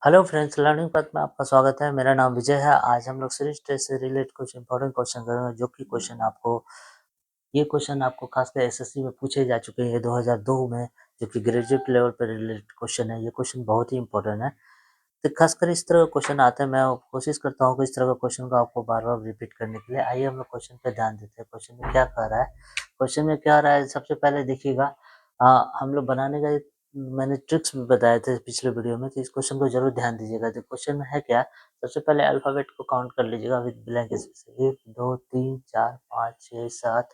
Hello friends, learning पथ में आपका स्वागत है। मेरा नाम विजय है। आज हम लोग सीरीज टेस्ट से रिलेटेड कुछ इंपॉर्टेंट क्वेश्चन करेंगे, जो कि ये क्वेश्चन आपको खासकर एसएससी में पूछे जा चुके हैं 2002 में, जो कि ग्रेजुएट लेवल पर रिलेटेड क्वेश्चन है। ये क्वेश्चन बहुत ही इंपॉर्टेंट है। तो खासकर इस तरह का क्वेश्चन आते हैं, मैं कोशिश करता हूँ कि इस तरह का क्वेश्चन को आपको बार बार रिपीट करने के लिए। आइए हम लोग क्वेश्चन पे ध्यान देते हैं। क्वेश्चन में क्या कह रहा है? क्वेश्चन में क्या रहा है, सबसे पहले देखिएगा। हम लोग बनाने का मैंने ट्रिक्स भी बताए थे पिछले वीडियो में, तो इस क्वेश्चन को जरूर ध्यान दीजिएगा। तो क्वेश्चन है क्या, सबसे पहले अल्फाबेट को काउंट कर लीजिएगा विद ब्लैंक स्पेस। 1 2 3 4 5 6 7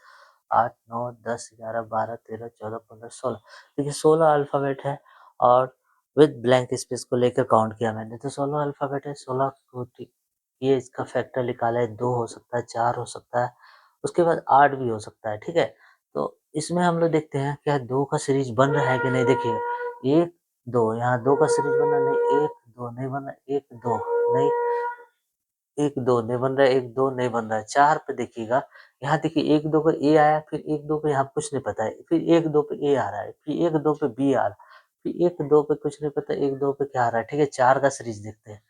8 9 10 11 12 13 14 15 16। देखिए 16 अल्फाबेट है, और विद ब्लैंक स्पेस को लेकर काउंट किया मैंने, तो 16 अल्फाबेट है। 16 को ये इसका फैक्टर निकाला है, 2 हो सकता है, 4 हो सकता है, उसके बाद 8 भी हो सकता है। ठीक है, तो इसमें हम लोग देखते हैं क्या 2 का सीरीज बन रहा है कि नहीं। देखिए 1 2, यहाँ 2 का सीरीज बन रहा नहीं, 1 2 नहीं बन रहा, 1 2 नहीं, 1 2 नहीं बन रहा है, 1 2 नहीं बन रहा है। 4 पे देखिएगा, यहाँ देखिए 1 2 पे ए आया, फिर 1 2 पे यहाँ कुछ नहीं पता है, फिर 1 2 पे ए आ रहा है, फिर 1 2 पे बी आ रहा है, फिर 1 2 पे कुछ नहीं पता, 1 2 पे क्या आ रहा है। ठीक है, 4 का सीरीज देखते हैं।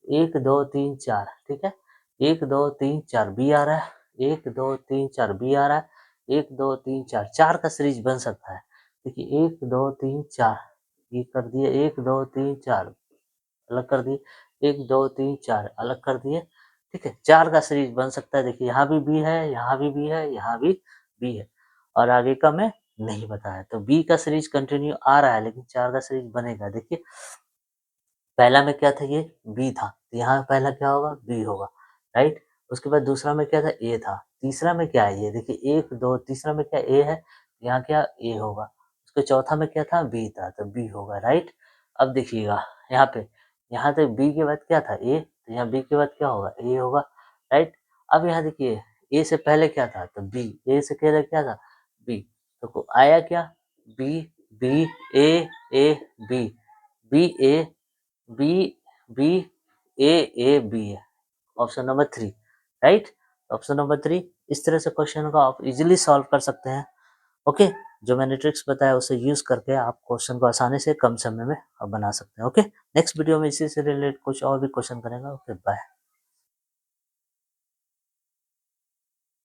1 2 3 4, ठीक है, 1 2 3 4 बी आ रहा है, 1 2 3 4 बी आ रहा है, 1 2 3 4, 4 का सीरीज बन सकता है। देखिए 1 2 3 4, ये कर दिए, 1 2 3 4 अलग कर दिए, 1 2 3 4 अलग कर दिए। ठीक है, 4 का सीरीज बन सकता है। देखिए यहाँ भी बी है, यहाँ भी बी है, यहाँ भी बी है, और आगे का मैं नहीं बताया। तो बी का सीरीज कंटिन्यू आ रहा है, लेकिन 4 का सीरीज बनेगा। देखिए पहला में क्या था, ये बी था, तो यहाँ पहला क्या होगा, बी होगा, राइट। उसके बाद दूसरा में क्या था, ए था। तीसरा में क्या है, ये देखिए 1 2, तीसरा में क्या ए है, यहाँ क्या ए होगा। उसके चौथा में क्या था, बी था, तो बी होगा, राइट। अब देखिएगा यहाँ पे, यहाँ तक बी के बाद क्या था, ए, तो यहाँ बी के बाद क्या होगा, ए होगा, राइट। अब यहाँ देखिए ए से पहले क्या था, तो बी, ए से पहले क्या था, बी, तो आया क्या, B B A B, B A B B A A B है, option number 3, right. Option number 3। इस तरह से क्वेश्चन को आप इजीली सॉल्व कर सकते हैं। ओके, जो मैंने ट्रिक्स बताया उसे यूज करके आप क्वेश्चन को आसानी से कम समय में आप बना सकते हैं। ओके, नेक्स्ट वीडियो में इसी से रिलेटेड कुछ और भी क्वेश्चन करेंगे। Okay, bye.